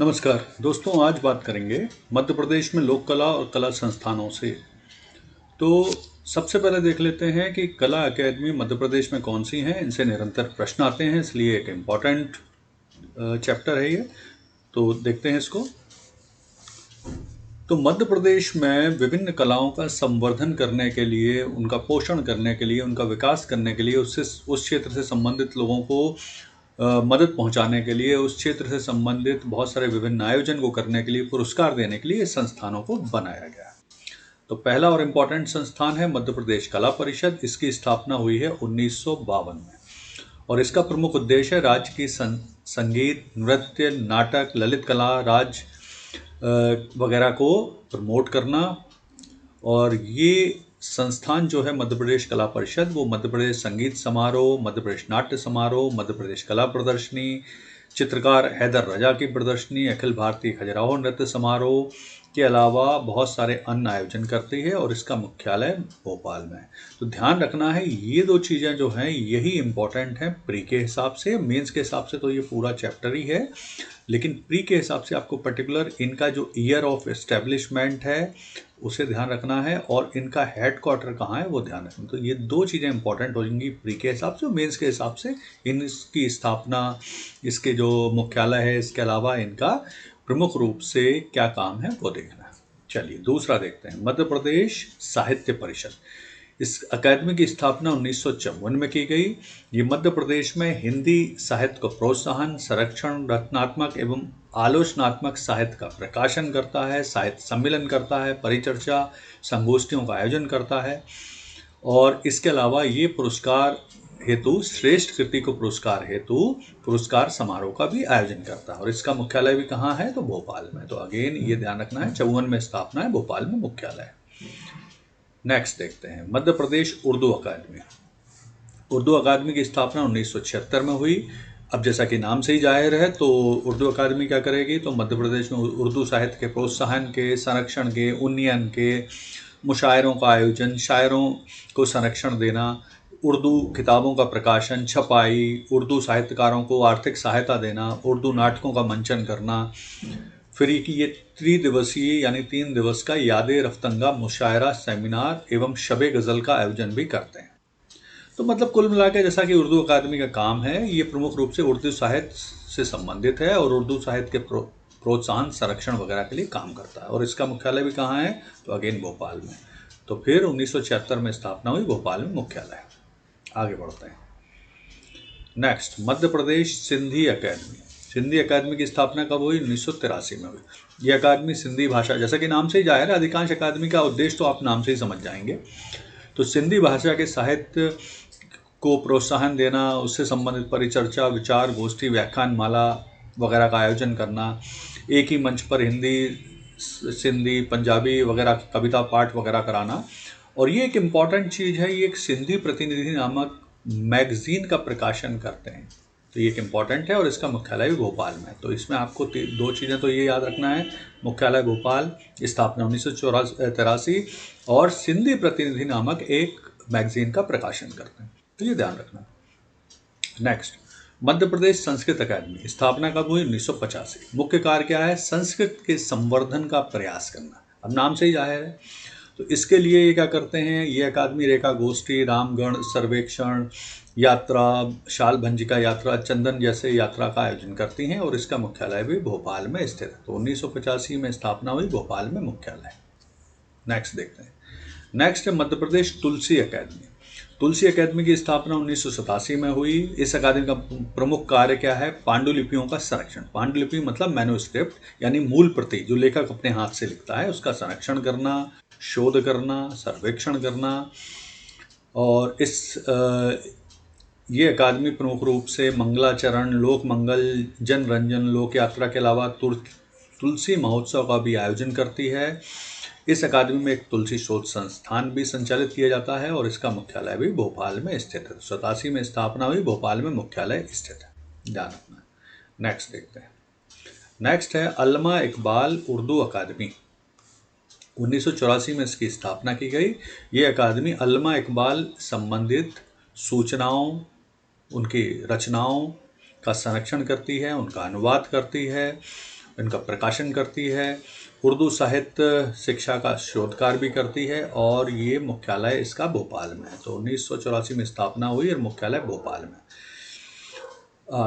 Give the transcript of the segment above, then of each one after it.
नमस्कार दोस्तों, आज बात करेंगे मध्य प्रदेश में लोक कला और कला संस्थानों से। तो सबसे पहले देख लेते हैं कि कला अकेदमी मध्य प्रदेश में कौन सी हैं। इनसे निरंतर प्रश्न आते हैं, इसलिए एक इम्पॉर्टेंट चैप्टर है ये। तो देखते हैं इसको। तो मध्य प्रदेश में विभिन्न कलाओं का संवर्धन करने के लिए, उनका पोषण करने के लिए, उनका विकास करने के लिए, उससे उस क्षेत्र से संबंधित लोगों को मदद पहुंचाने के लिए, उस क्षेत्र से संबंधित बहुत सारे विभिन्न आयोजन को करने के लिए, पुरस्कार देने के लिए इस संस्थानों को बनाया गया। तो पहला और इम्पोर्टेंट संस्थान है मध्य प्रदेश कला परिषद। इसकी स्थापना हुई है 1952 में और इसका प्रमुख उद्देश्य है राज्य की संगीत, नृत्य, नाटक, ललित कला, राज वगैरह को प्रमोट करना। और ये संस्थान जो है मध्य प्रदेश कला परिषद, वो मध्य प्रदेश संगीत समारोह, मध्य प्रदेश नाट्य समारोह, मध्य प्रदेश कला प्रदर्शनी, चित्रकार हैदर रजा की प्रदर्शनी, अखिल भारतीय खजुराहो नृत्य समारोह के अलावा बहुत सारे अन्य आयोजन करती है और इसका मुख्यालय भोपाल में है। तो ध्यान रखना है, ये दो चीज़ें जो हैं यही इम्पोर्टेंट हैं प्री के हिसाब से। मेंस के हिसाब से तो ये पूरा चैप्टर ही है, लेकिन प्री के हिसाब से आपको पर्टिकुलर इनका जो ईयर ऑफ एस्टेब्लिशमेंट है उसे ध्यान रखना है और इनका हेड क्वार्टर कहाँ है वो ध्यान रखना। तो ये दो चीज़ें इंपॉर्टेंट हो जाएंगी प्री के हिसाब से। मेंस के हिसाब से इनकी स्थापना, इसके जो मुख्यालय है, इसके अलावा इनका प्रमुख रूप से क्या काम है वो देखना है। चलिए दूसरा देखते हैं, मध्य प्रदेश साहित्य परिषद। इस अकादमी की स्थापना 1954 में की गई। ये मध्य प्रदेश में हिंदी साहित्य को प्रोत्साहन, संरक्षण, रचनात्मक एवं आलोचनात्मक साहित्य का प्रकाशन करता है, साहित्य सम्मेलन करता है, परिचर्चा, संगोष्ठियों का आयोजन करता है और इसके अलावा ये पुरस्कार हेतु, श्रेष्ठ कृति को पुरस्कार हेतु पुरस्कार समारोह का भी आयोजन करता है। और इसका मुख्यालय भी कहाँ है, तो भोपाल में। तो अगेन ये ध्यान रखना है, 54 में स्थापना है, भोपाल में मुख्यालय है। नेक्स्ट देखते हैं, मध्य प्रदेश उर्दू अकादमी। उर्दू अकादमी की स्थापना 1976 में हुई। अब जैसा कि नाम से ही जाहिर है, तो उर्दू अकादमी क्या करेगी, तो मध्य प्रदेश में उर्दू साहित्य के प्रोत्साहन के, संरक्षण के, उन्नयन के, मुशायरों का आयोजन, शायरों को संरक्षण देना, उर्दू किताबों का प्रकाशन, छपाई, उर्दू साहित्यकारों को आर्थिक सहायता देना, उर्दू नाटकों का मंचन करना। फिर ये त्रिदिवसीय यानी 3 दिवस का यादे रफ्तंगा मुशायरा, सेमिनार एवं शबे गज़ल का आयोजन भी करते हैं। तो मतलब कुल मिलाकर जैसा कि उर्दू अकादमी का काम है, ये प्रमुख रूप से उर्दू साहित्य से संबंधित है और उर्दू साहित्य के प्रोत्साहन, संरक्षण वगैरह के लिए काम करता है। और इसका मुख्यालय भी कहाँ है, तो अगेन भोपाल में। तो फिर 1976 में स्थापना हुई, भोपाल में मुख्यालय। आगे बढ़ते हैं। नेक्स्ट, मध्य प्रदेश सिंधी अकादमी। सिंधी अकादमी की स्थापना कब हुई, 1983 में हुई। यह अकादमी सिंधी भाषा, जैसा कि नाम से ही जाहिर है, अधिकांश अकादमी का उद्देश्य तो आप नाम से ही समझ जाएंगे। तो सिंधी भाषा के साहित्य को प्रोत्साहन देना, उससे संबंधित परिचर्चा, विचार गोष्ठी, व्याख्यान माला वगैरह का आयोजन करना, एक ही मंच पर हिंदी, सिंधी, पंजाबी वगैरह कविता पाठ वगैरह कराना। और ये एक इम्पॉर्टेंट चीज़ है, ये एक सिंधी प्रतिनिधि नामक मैगजीन का प्रकाशन करते हैं। तो ये एक इम्पॉर्टेंट है और इसका मुख्यालय भी भोपाल में है। तो इसमें आपको दो चीज़ें तो ये याद रखना है, मुख्यालय भोपाल, स्थापना 1983 और सिंधी प्रतिनिधि नामक एक मैगजीन का प्रकाशन करते हैं। तो ये ध्यान रखना। नेक्स्ट, मध्य प्रदेश संस्कृत अकादमी। स्थापना कब हुई, 1985। मुख्य कार्य क्या है, संस्कृत के संवर्धन का प्रयास करना। अब नाम से ही जाहिर है। तो इसके लिए ये क्या करते हैं, ये अकादमी रेखा गोष्ठी, रामगढ़ सर्वेक्षण यात्रा, शाल भंजिका यात्रा, चंदन जैसे यात्रा का आयोजन करती हैं और इसका मुख्यालय भी भोपाल में स्थित है। तो 1985 में स्थापना हुई, भोपाल में मुख्यालय। नेक्स्ट देखते हैं। नेक्स्ट है मध्य प्रदेश तुलसी अकादमी। तुलसी अकादमी की स्थापना 1987 में हुई। इस अकादमी का प्रमुख कार्य क्या है, पांडुलिपियों का संरक्षण। पांडुलिपि मतलब मैन्युस्क्रिप्ट, यानी मूल प्रति जो लेखक अपने हाथ से लिखता है, उसका संरक्षण करना, शोध करना, सर्वेक्षण करना। और ये अकादमी प्रमुख रूप से मंगलाचरण, लोक मंगल, जनरंजन, लोक यात्रा के अलावा तुलसी महोत्सव का भी आयोजन करती है। इस अकादमी में एक तुलसी शोध संस्थान भी संचालित किया जाता है और इसका मुख्यालय भी भोपाल में स्थित है। 87 में स्थापना हुई, भोपाल में मुख्यालय स्थित है, ध्यान रखना। नेक्स्ट देखते हैं। नेक्स्ट है अल्मा इकबाल उर्दू अकादमी। 1984 में इसकी स्थापना की गई। ये अकादमी अल्मा इकबाल संबंधित सूचनाओं, उनकी रचनाओं का संरक्षण करती है, उनका अनुवाद करती है इनका प्रकाशन करती है। उर्दू साहित्य शिक्षा का शोध कार्य भी करती है और ये मुख्यालय इसका भोपाल में है। तो 1984 में स्थापना हुई और मुख्यालय भोपाल में।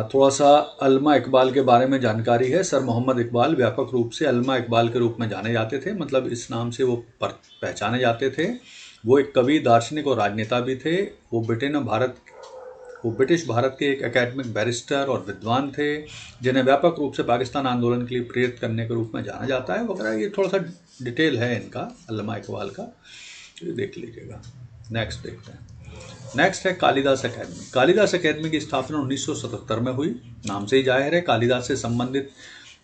थोड़ा सा अल्मा इकबाल के बारे में जानकारी है। सर मोहम्मद इकबाल व्यापक रूप से अल्मा इकबाल के रूप में जाने जाते थे, मतलब इस नाम से वो पहचाने जाते थे। वो एक कवि, दार्शनिक और राजनेता भी थे। वो ब्रिटिश भारत के एक एकेडमिक बैरिस्टर और विद्वान थे, जिन्हें व्यापक रूप से पाकिस्तान आंदोलन के लिए प्रेरित करने के रूप में जाना जाता है वगैरह। ये थोड़ा सा डिटेल है इनका, अल्मा इकबाल का, ये देख लीजिएगा। नेक्स्ट देखते हैं। नेक्स्ट है कालिदास अकेडमी। कालिदास अकेडमी की स्थापना 1977 में हुई। नाम से ही जाहिर है, कालिदास से संबंधित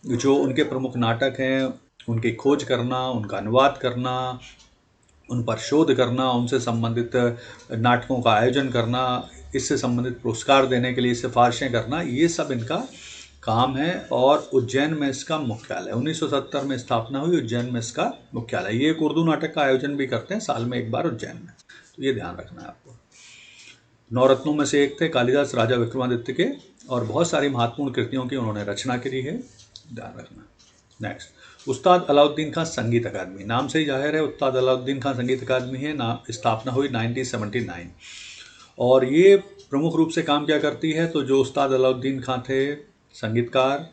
जो उनके प्रमुख नाटक हैं उनकी खोज करना, उनका अनुवाद करना, उन पर शोध करना, उनसे संबंधित नाटकों का आयोजन करना, इससे संबंधित पुरस्कार देने के लिए सिफारिशें करना, ये सब इनका काम है। और उज्जैन में इसका मुख्यालय 1970 में स्थापना हुई। उज्जैन में इसका मुख्यालय। ये एक उर्दू नाटक का आयोजन भी करते हैं साल में एक बार उज्जैन में, तो ये ध्यान रखना है आपको। नवरत्नों में से एक थे कालिदास, राजा विक्रमादित्य के, और बहुत सारी महत्वपूर्ण कृतियों की उन्होंने रचना करी है, ध्यान रखना। नेक्स्ट, उस्ताद अलाउद्दीन खां संगीत अकादमी। नाम से ही जाहिर है, उस्ताद अलाउद्दीन खां संगीत अकादमी है। स्थापना हुई 1979। और ये प्रमुख रूप से काम क्या करती है, तो जो उस्ताद अलाउद्दीन खां थे संगीतकार,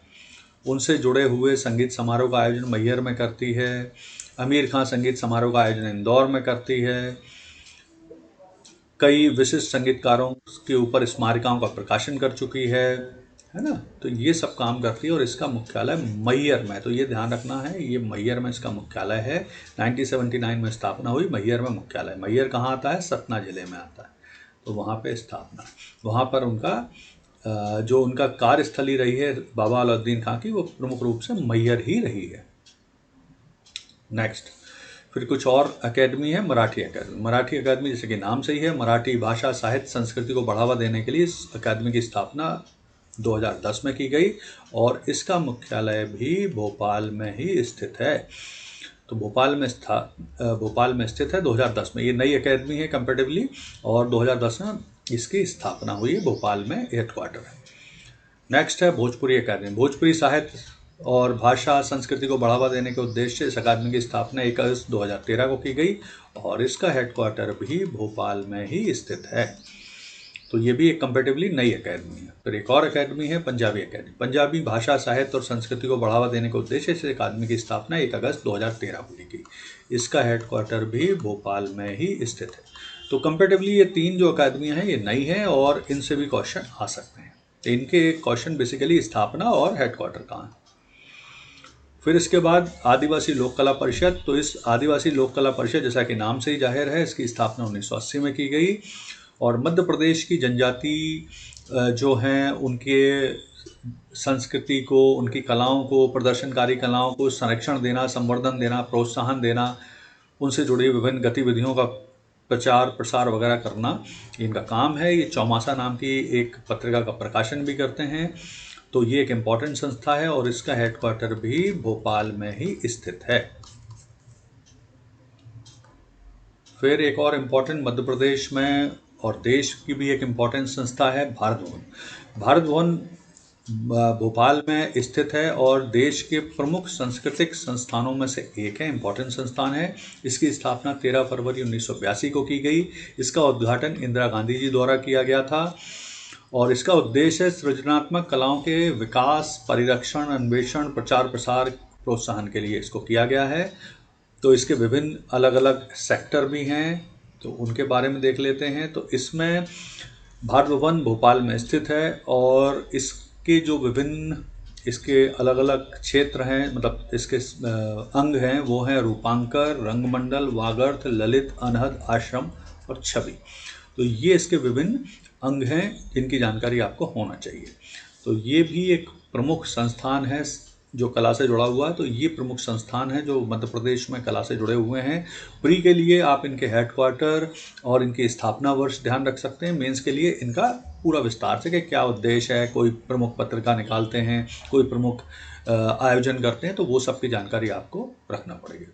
उनसे जुड़े हुए संगीत समारोह का आयोजन मैहर में करती है। अमीर खां संगीत समारोह का आयोजन इंदौर में करती है। कई विशिष्ट संगीतकारों के ऊपर स्मारिकाओं का प्रकाशन कर चुकी है ना। तो ये सब काम करती है और इसका मुख्यालय मैहर में, तो ये ध्यान रखना है, ये मैहर में इसका मुख्यालय है। 1979 में स्थापना हुई, मैहर में मुख्यालय। मैहर कहाँ आता है, सतना जिले में आता है, तो वहाँ पे स्थापना। वहाँ पर उनका जो उनका कार्यस्थली रही है बाबा अलाउद्दीन खां की, वो प्रमुख रूप से मैहर ही रही है। नेक्स्ट, फिर कुछ और अकेडमी है, मराठी अकेडमी। मराठी अकेडमी जैसे कि नाम से ही है, मराठी भाषा, साहित्य, संस्कृति को बढ़ावा देने के लिए इस अकेडमी की स्थापना 2010 में की गई और इसका मुख्यालय भी भोपाल में ही स्थित है। तो भोपाल में स्थित है 2010 में। ये नई अकेडमी है कंपैरेटिवली, और 2010 में इसकी स्थापना हुई है, भोपाल में हेडक्वार्टर है। नेक्स्ट है भोजपुरी अकेडमी। भोजपुरी साहित्य और भाषा, संस्कृति को बढ़ावा देने के उद्देश्य से इस अकादमी की स्थापना 1 अगस्त 2013 को की गई और इसका हेडक्वार्टर भी भोपाल में ही स्थित है। तो ये भी एक कंपैरेटिवली नई अकेडमी है। फिर एक और अकेडमी है पंजाबी अकेडमी। पंजाबी भाषा, साहित्य और संस्कृति को बढ़ावा देने के उद्देश्य से अकादमी की स्थापना 1 अगस्त 2013 को की गई। इसका हेडक्वार्टर भी भोपाल में ही स्थित है। तो कंपैरेटिवली ये 3 जो अकादमियाँ हैं ये नई हैं और इनसे भी क्वेश्चन आ सकते हैं। इनके क्वेश्चन बेसिकली स्थापना और हेडक्वार्टर कहाँ है। फिर इसके बाद आदिवासी लोक कला परिषद। तो इस आदिवासी लोक कला परिषद, जैसा कि नाम से ही जाहिर है, इसकी स्थापना 1980 में की गई और मध्य प्रदेश की जनजाति जो हैं उनके संस्कृति को, उनकी कलाओं को, प्रदर्शनकारी कलाओं को संरक्षण देना, संवर्धन देना, प्रोत्साहन देना, उनसे जुड़ी विभिन्न गतिविधियों का प्रचार प्रसार वगैरह करना इनका काम है। ये चौमासा नाम की एक पत्रिका का प्रकाशन भी करते हैं। तो ये एक इम्पॉर्टेंट संस्था है और इसका हेडक्वार्टर भी भोपाल में ही स्थित है। फिर एक और इम्पॉर्टेंट मध्य प्रदेश में और देश की भी एक इम्पॉर्टेंट संस्था है भारत भवन। भारत भवन भोपाल में स्थित है और देश के प्रमुख सांस्कृतिक संस्थानों में से एक है, इम्पॉर्टेंट संस्थान है। इसकी स्थापना 13 फरवरी 1982 को की गई। इसका उद्घाटन इंदिरा गांधी जी द्वारा किया गया था और इसका उद्देश्य सृजनात्मक कलाओं के विकास, परिरक्षण, अन्वेषण, प्रचार प्रसार, प्रोत्साहन के लिए इसको किया गया है। तो इसके विभिन्न अलग अलग सेक्टर भी हैं, तो उनके बारे में देख लेते हैं। तो इसमें भारत भवन भोपाल में स्थित है और इसके जो विभिन्न इसके अलग अलग क्षेत्र हैं, मतलब इसके अंग हैं, वो हैं रूपांकर, रंगमंडल, वागर्थ, ललित, अनहद, आश्रम और छवि। तो ये इसके विभिन्न अंग हैं जिनकी जानकारी आपको होना चाहिए। तो ये भी एक प्रमुख संस्थान है जो कला से जुड़ा हुआ है। तो ये प्रमुख संस्थान है जो मध्य प्रदेश में कला से जुड़े हुए हैं। प्री के लिए आप इनके हेडक्वार्टर और इनकी स्थापना वर्ष ध्यान रख सकते हैं। मेंस के लिए इनका पूरा विस्तार से कि क्या उद्देश्य है, कोई प्रमुख पत्रिका निकालते हैं, कोई प्रमुख आयोजन करते हैं, तो वो सब की जानकारी आपको रखना पड़ेगी।